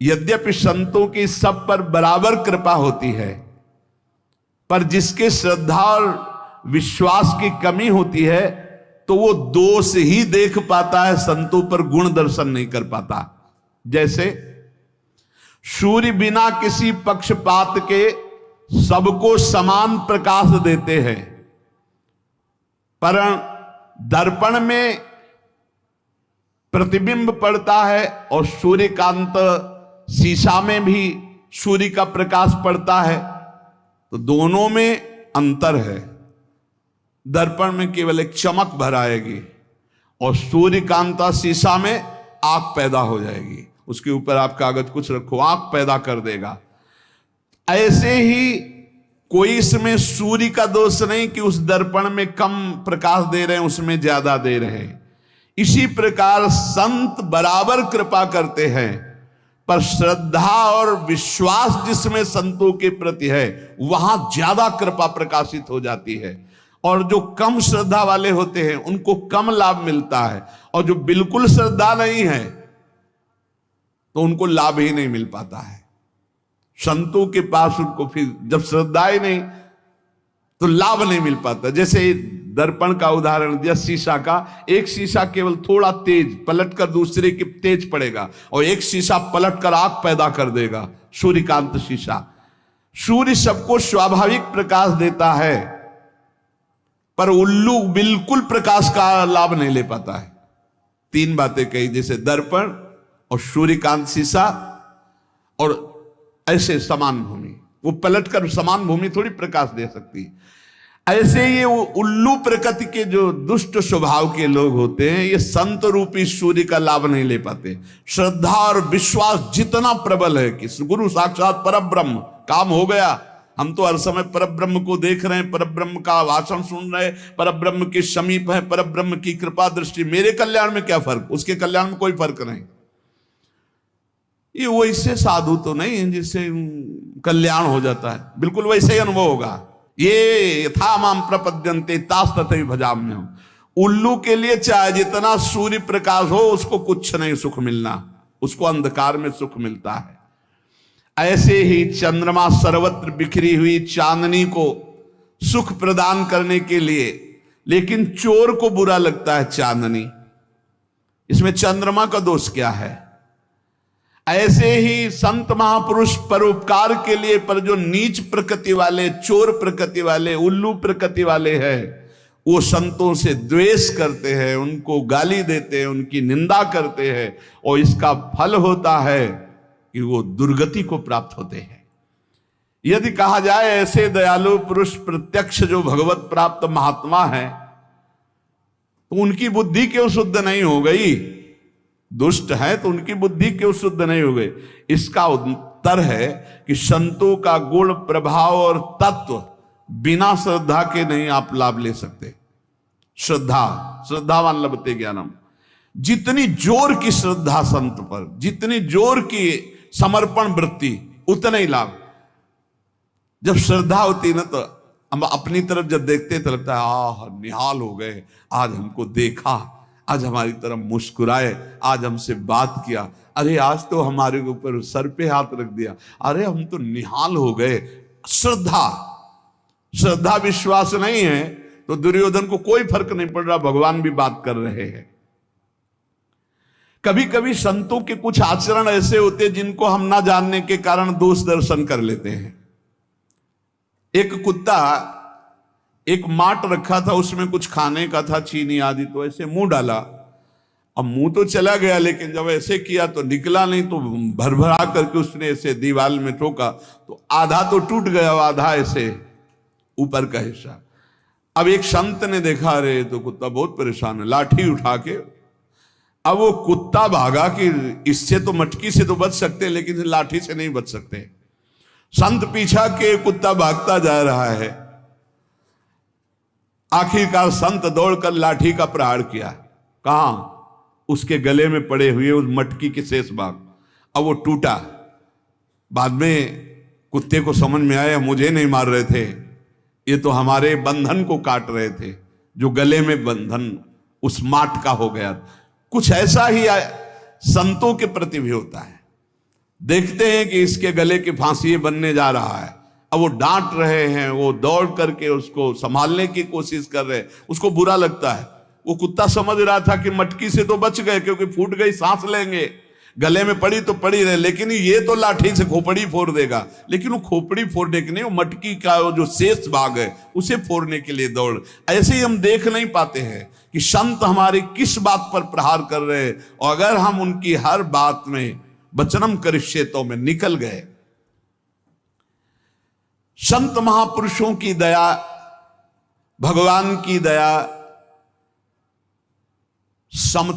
यद्यपि संतों की सब पर बराबर कृपा होती है, पर जिसके श्रद्धा और विश्वास की कमी होती है तो वो दोष ही देख पाता है, संतों पर गुण दर्शन नहीं कर पाता। जैसे सूर्य बिना किसी पक्षपात के सबको समान प्रकाश देते हैं, पर दर्पण में प्रतिबिंब पड़ता है और सूर्यकांत शीशा में भी सूर्य का प्रकाश पड़ता है, तो दोनों में अंतर है। दर्पण में केवल एक चमक भर आएगी और सूर्यकांता शीशा में आग पैदा हो जाएगी। उसके ऊपर आप कागज कुछ रखो, आग पैदा कर देगा। ऐसे ही कोई इसमें सूर्य का दोष नहीं कि उस दर्पण में कम प्रकाश दे रहे हैं, उसमें ज्यादा दे रहे हैं। इसी प्रकार संत बराबर कृपा करते हैं, पर श्रद्धा और विश्वास जिसमें संतों के प्रति है वहां ज्यादा कृपा प्रकाशित हो जाती है, और जो कम श्रद्धा वाले होते हैं उनको कम लाभ मिलता है, और जो बिल्कुल श्रद्धा नहीं है तो उनको लाभ ही नहीं मिल पाता है। संतों के पास उनको फिर जब श्रद्धा ही नहीं तो लाभ नहीं मिल पाता। जैसे दर्पण का उदाहरण दिया, शीशा का, एक शीशा केवल थोड़ा तेज पलट कर दूसरे के तेज पड़ेगा, और एक शीशा पलट कर आग पैदा कर देगा, सूर्यकांत शीशा। सूर्य सबको स्वाभाविक प्रकाश देता है, पर उल्लू बिल्कुल प्रकाश का लाभ नहीं ले पाता है। तीन बातें कही, जैसे दर्पण और सूर्यकांत शीशा और ऐसे समान भूमि, वो पलट कर समान भूमि थोड़ी प्रकाश दे सकती है। ऐसे ये वो उल्लू प्रकृति के जो दुष्ट स्वभाव के लोग होते हैं, ये संत रूपी सूर्य का लाभ नहीं ले पाते। श्रद्धा और विश्वास जितना प्रबल है कि गुरु साक्षात परब्रह्म, काम हो गया, हम तो हर समय परब्रह्म को देख रहे हैं, परब्रह्म का भाषण सुन रहे हैं, परब्रह्म के समीप है, परब्रह्म की कृपा दृष्टि, मेरे कल्याण में क्या फर्क, उसके कल्याण में कोई फर्क नहीं। ये वैसे साधु तो नहीं है जिससे कल्याण हो जाता है, बिल्कुल वैसे ही अनुभव होगा। ये यथा माम प्रपद्यन्ते तास तथैव भजाम्यहम्। उल्लू के लिए चाहे जितना सूर्य प्रकाश हो उसको कुछ नहीं सुख मिलना, उसको अंधकार में सुख मिलता है। ऐसे ही चंद्रमा सर्वत्र बिखरी हुई चांदनी को सुख प्रदान करने के लिए, लेकिन चोर को बुरा लगता है चांदनी, इसमें चंद्रमा का दोष क्या है? ऐसे ही संत महापुरुष परोपकार के लिए, पर जो नीच प्रकृति वाले, चोर प्रकृति वाले, उल्लू प्रकृति वाले हैं, वो संतों से द्वेष करते हैं, उनको गाली देते हैं, उनकी निंदा करते हैं, और इसका फल होता है कि वो दुर्गति को प्राप्त होते हैं। यदि कहा जाए ऐसे दयालु पुरुष प्रत्यक्ष जो भगवत प्राप्त महात्मा है, तो उनकी बुद्धि क्यों शुद्ध नहीं हो गई? दुष्ट है तो उनकी बुद्धि क्यों शुद्ध नहीं हो गई? इसका उत्तर है कि संतों का गुण, प्रभाव और तत्व बिना श्रद्धा के नहीं आप लाभ ले सकते। श्रद्धावान लभते ज्ञानम, जितनी जोर की श्रद्धा संत पर, जितनी जोर की समर्पण वृत्ति, उतना ही लाभ। जब श्रद्धा होती ना तो हम अपनी तरफ जब देखते तो लगता है आह निहाल हो गए, आज हमको देखा, आज हमारी तरफ मुस्कुराए, आज हमसे बात किया, अरे आज तो हमारे ऊपर सर पे हाथ रख दिया, अरे हम तो निहाल हो गए। श्रद्धा विश्वास नहीं है तो दुर्योधन को कोई फर्क नहीं पड़ रहा, भगवान भी बात कर रहे हैं। कभी कभी संतों के कुछ आचरण ऐसे होते हैं जिनको हम ना जानने के कारण दोष दर्शन कर लेते हैं। एक कुत्ता एक माट रखा था, उसमें कुछ खाने का था, चीनी आदि, तो ऐसे मुंह डाला, अब मुंह तो चला गया, लेकिन जब ऐसे किया तो निकला नहीं, तो भरभरा करके उसने ऐसे दीवार में ठोका, तो आधा तो टूट गया, आधा ऐसे ऊपर का हिस्सा। अब एक संत ने देखा, अरे तो कुत्ता बहुत परेशान है, लाठी उठा के, अब वो कुत्ता भागा कि इससे तो मटकी से तो बच सकते, लेकिन लाठी से नहीं बच सकते। संत पीछा के कुत्ता भागता जा रहा है, आखिरकार संत दौड़कर लाठी का प्रहार किया, कहां? उसके गले में पड़े हुए उस मटकी के शेष भाग। अब वो टूटा। बाद में कुत्ते को समझ में आया मुझे नहीं मार रहे थे, ये तो हमारे बंधन को काट रहे थे, जो गले में बंधन उस माट का हो गया। कुछ ऐसा ही संतों के प्रति भी होता है। देखते हैं कि इसके गले की फांसी बनने जा रहा है। अब वो डांट रहे हैं, वो दौड़ करके उसको संभालने की कोशिश कर रहे हैं, उसको बुरा लगता है। वो कुत्ता समझ रहा था कि मटकी से तो बच गए, क्योंकि फूट गई सांस लेंगे, गले में पड़ी तो पड़ी रहे, लेकिन ये तो लाठी से खोपड़ी फोड़ देगा। लेकिन वो खोपड़ी फोड़ने के नहीं, वो मटकी का जो शेष भाग है उसे फोड़ने के लिए दौड़। ऐसे ही हम देख नहीं पाते हैं कि संत हमारे किस बात पर प्रहार कर रहे हैं, और अगर हम उनकी हर बात में वचनम करिष्येतो में निकल गए। संत महापुरुषों की दया, भगवान की दया, समता